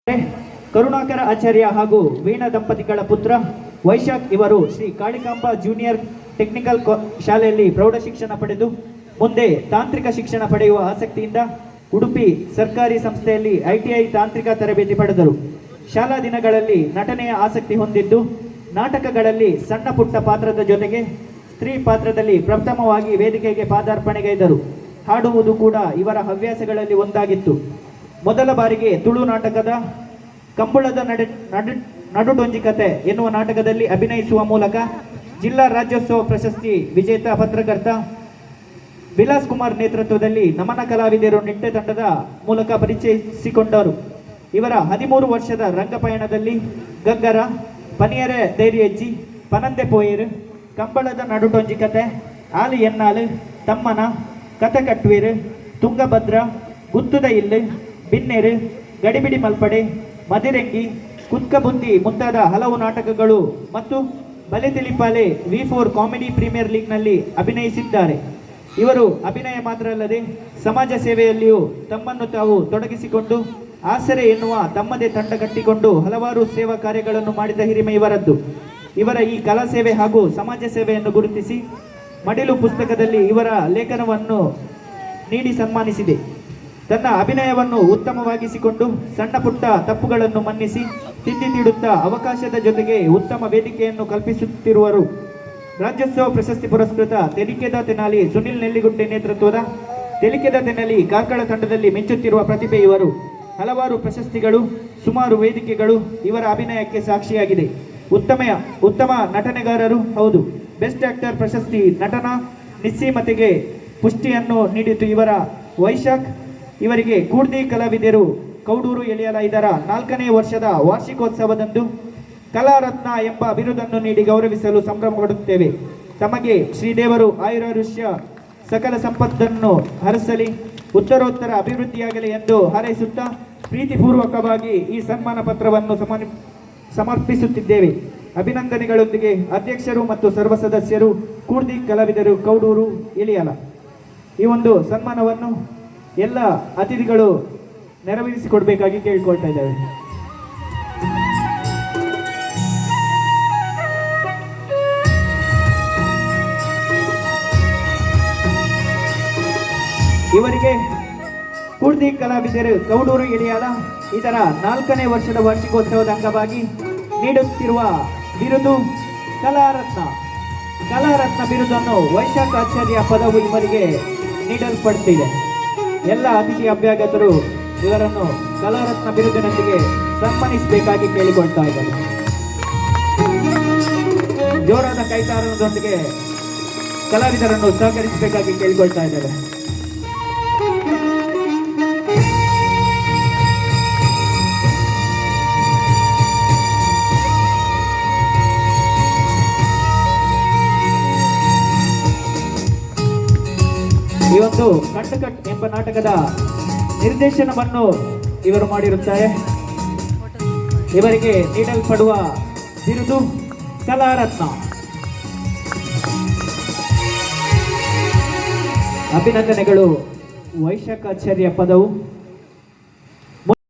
ಕರುಣಾಕರ ಆಚಾರ್ಯ ಹಾಗೂ ವೀಣಾ ದಂಪತಿಗಳ ಪುತ್ರ ವೈಶಾಖ್ ಇವರು ಶ್ರೀ ಕಾಳಿಕಾಂಬಾ ಜೂನಿಯರ್ ಟೆಕ್ನಿಕಲ್ ಶಾಲೆಯಲ್ಲಿ ಪ್ರೌಢ ಶಿಕ್ಷಣ ಪಡೆದು ಮುಂದೆ ತಾಂತ್ರಿಕ ಶಿಕ್ಷಣ ಪಡೆಯುವ ಆಸಕ್ತಿಯಿಂದ ಉಡುಪಿ ಸರ್ಕಾರಿ ಸಂಸ್ಥೆಯಲ್ಲಿ ಐಟಿಐ ತಾಂತ್ರಿಕ ತರಬೇತಿ ಪಡೆದರು. ಶಾಲಾ ದಿನಗಳಲ್ಲಿ ನಟನೆಯ ಆಸಕ್ತಿ ಹೊಂದಿದ್ದು ನಾಟಕಗಳಲ್ಲಿ ಸಣ್ಣ ಪುಟ್ಟ ಪಾತ್ರದ ಜೊತೆಗೆ ಸ್ತ್ರೀ ಪಾತ್ರದಲ್ಲಿ ಪ್ರಥಮವಾಗಿ ವೇದಿಕೆಗೆ ಪಾದಾರ್ಪಣೆಗೈದರು. ಹಾಡುವುದು ಕೂಡ ಇವರ ಹವ್ಯಾಸಗಳಲ್ಲಿ ಒಂದಾಗಿತ್ತು. ಮೊದಲ ಬಾರಿಗೆ ತುಳು ನಾಟಕದ ಕಂಬಳದ ನಡುಡೊಂಜಿಕತೆ ಎನ್ನುವ ನಾಟಕದಲ್ಲಿ ಅಭಿನಯಿಸುವ ಮೂಲಕ ಜಿಲ್ಲಾ ರಾಜ್ಯೋತ್ಸವ ಪ್ರಶಸ್ತಿ ವಿಜೇತ ಪತ್ರಕರ್ತ ವಿಲಾಸ್ ಕುಮಾರ್ ನೇತೃತ್ವದಲ್ಲಿ ನಮನ ಕಲಾವಿದರು ನಿಟ್ಟೆ ತಂಡದ ಮೂಲಕ ಪರಿಚಯಿಸಿಕೊಂಡರು. ಇವರ 13 ವರ್ಷದ ರಂಗಪಯಣದಲ್ಲಿ ಗಗ್ಗರ, ಪನಿಯರೆ ಧೈರ್ಯಜ್ಜಿ, ಪನಂದೆ ಪೋಯರ್, ಕಂಬಳದ ನಡುಡೊಂಜಿಕತೆ, ಆಲಿ ಎನ್ನಾಳು, ತಮ್ಮನ, ಕಥಕಟ್ವೀರ್, ತುಂಗಭದ್ರ, ಗುತ್ತುದ ಇಲ್ಲು, ಬಿನ್ನೇರು, ಗಡಿಬಿಡಿ ಮಲ್ಪಡೆ, ಮದಿರೆಂಗಿ, ಕುತ್ಕಬುಂದಿ ಮುಂತಾದ ಹಲವು ನಾಟಕಗಳು ಮತ್ತು ಬಲೆ ತಿಳಿಪಾಲೆ V4 ಕಾಮಿಡಿ ಪ್ರೀಮಿಯರ್ ಲೀಗ್ನಲ್ಲಿ ಅಭಿನಯಿಸಿದ್ದಾರೆ. ಇವರು ಅಭಿನಯ ಮಾತ್ರ ಅಲ್ಲದೆ ಸಮಾಜ ಸೇವೆಯಲ್ಲಿಯೂ ತಮ್ಮನ್ನು ತಾವು ತೊಡಗಿಸಿಕೊಂಡು ಆಸರೆ ಎನ್ನುವ ತಮ್ಮದೇ ತಂಡ ಕಟ್ಟಿಕೊಂಡು ಹಲವಾರು ಸೇವಾ ಕಾರ್ಯಗಳನ್ನು ಮಾಡಿದ ಹಿರಿಮೆ ಇವರದ್ದು. ಇವರ ಈ ಕಲಾ ಸೇವೆ ಹಾಗೂ ಸಮಾಜ ಸೇವೆಯನ್ನು ಗುರುತಿಸಿ ಮಡಿಲು ಪುಸ್ತಕದಲ್ಲಿ ಇವರ ಲೇಖನವನ್ನು ನೀಡಿ ಸನ್ಮಾನಿಸಿದೆ. ತನ್ನ ಅಭಿನಯವನ್ನು ಉತ್ತಮವಾಗಿಸಿಕೊಂಡು ಸಣ್ಣ ಪುಟ್ಟ ತಪ್ಪುಗಳನ್ನು ಮನ್ನಿಸಿ ತಿದ್ದಿ ನೀಡುತ್ತಾ ಅವಕಾಶದ ಜೊತೆಗೆ ಉತ್ತಮ ವೇದಿಕೆಯನ್ನು ಕಲ್ಪಿಸುತ್ತಿರುವರು. ರಾಜ್ಯೋತ್ಸವ ಪ್ರಶಸ್ತಿ ಪುರಸ್ಕೃತ ತೆಲಿಕೆದ ತೆನಾಲಿ ಸುನಿಲ್ ನೆಲ್ಲಿಗುಡ್ಡೆ ನೇತೃತ್ವದ ತೆಲಿಕೆದ ತೆನಾಲಿ ಕಾರ್ಕಳ ತಂಡದಲ್ಲಿ ಮಿಂಚುತ್ತಿರುವ ಪ್ರತಿಭೆ ಇವರು. ಹಲವಾರು ಪ್ರಶಸ್ತಿಗಳು, ಸುಮಾರು ವೇದಿಕೆಗಳು ಇವರ ಅಭಿನಯಕ್ಕೆ ಸಾಕ್ಷಿಯಾಗಿದೆ. ಉತ್ತಮ ನಟನೆಗಾರರು ಹೌದು. ಬೆಸ್ಟ್ ಆಕ್ಟರ್ ಪ್ರಶಸ್ತಿ ನಟನಾ ನಿಸ್ಸೀಮತೆಗೆ ಪುಷ್ಟಿಯನ್ನು ನೀಡಿತು ಇವರ ವೈಶಾಖ್. ಇವರಿಗೆ ಕೂಡ್ದಿ ಕಲಾವಿದರು ಕೌಡೂರು ಎಲಿಯಲ ಇದರ 4ನೇ ವರ್ಷದ ವಾರ್ಷಿಕೋತ್ಸವದಂದು ಕಲಾರತ್ನ ಎಂಬ ಬಿರುದನ್ನು ನೀಡಿ ಗೌರವಿಸಲು ಸಂಭ್ರಮಪಡುತ್ತೇವೆ. ತಮಗೆ ಶ್ರೀದೇವರು ಆಯುರಾರುಷ್ಯ ಸಕಲ ಸಂಪತ್ತನ್ನು ಹರಿಸಲಿ, ಉತ್ತರೋತ್ತರ ಅಭಿವೃದ್ಧಿಯಾಗಲಿ ಎಂದು ಹಾರೈಸುತ್ತಾ ಪ್ರೀತಿಪೂರ್ವಕವಾಗಿ ಈ ಸನ್ಮಾನ ಪತ್ರವನ್ನು ಸಮರ್ಪಿಸುತ್ತಿದ್ದೇವೆ. ಅಭಿನಂದನೆಗಳೊಂದಿಗೆ ಅಧ್ಯಕ್ಷರು ಮತ್ತು ಸರ್ವ ಸದಸ್ಯರು, ಕೂಡ್ದಿ ಕಲಾವಿದರು ಕೌಡೂರು ಎಲಿಯಲ. ಈ ಒಂದು ಸನ್ಮಾನವನ್ನು ಎಲ್ಲ ಅತಿಥಿಗಳು ನೆರವೇರಿಸಿಕೊಡ್ಬೇಕಾಗಿ ಕೇಳಿಕೊಳ್ತಾ ಇದ್ದೇವೆ. ಇವರಿಗೆ ಕೂಡ್ದಿ ಕಲಾವಿದರು ಕೌಡೂರು ಎಲಿಯಲ ಇದರ 4ನೇ ವರ್ಷದ ವಾರ್ಷಿಕೋತ್ಸವದ ಅಂಗವಾಗಿ ನೀಡುತ್ತಿರುವ ಬಿರುದು ಕಲಾರತ್ನ. ಕಲಾರತ್ನ ಬಿರುದನ್ನು ವೈಶಾಖ ಆಚಾರ್ಯ ಪದವು ಇವರಿಗೆ ನೀಡಲ್ಪಡುತ್ತಿದೆ. ಎಲ್ಲ ಅತಿಥಿ ಅಭ್ಯಾಗತರು ಇವರನ್ನು ಕಲಾರತ್ನ ಬಿರುದಿನೊಂದಿಗೆ ಸನ್ಮಾನಿಸಬೇಕಾಗಿ ಕೇಳಿಕೊಳ್ತಾ ಇದ್ದಾರೆ. ಜೋರಾದ ಕೈತಾರಣದೊಂದಿಗೆ ಕಲಾವಿದರನ್ನು ಸಹಕರಿಸಬೇಕಾಗಿ ಕೇಳಿಕೊಳ್ತಾ ಇದ್ದಾರೆ. ಈ ಒಂದು ಕಟ್ಟಕಟ್ ಎಂಬ ನಾಟಕದ ನಿರ್ದೇಶನವನ್ನು ಇವರು ಮಾಡಿರುತ್ತಾರೆ. ಇವರಿಗೆ ನೀಡಲ್ಪಡುವ ಬಿರುದು ಕಲಾರತ್ನ. ಅಭಿನಂದನೆಗಳು. ವೈಶಾಖಾಚಾರ್ಯ ಪದವು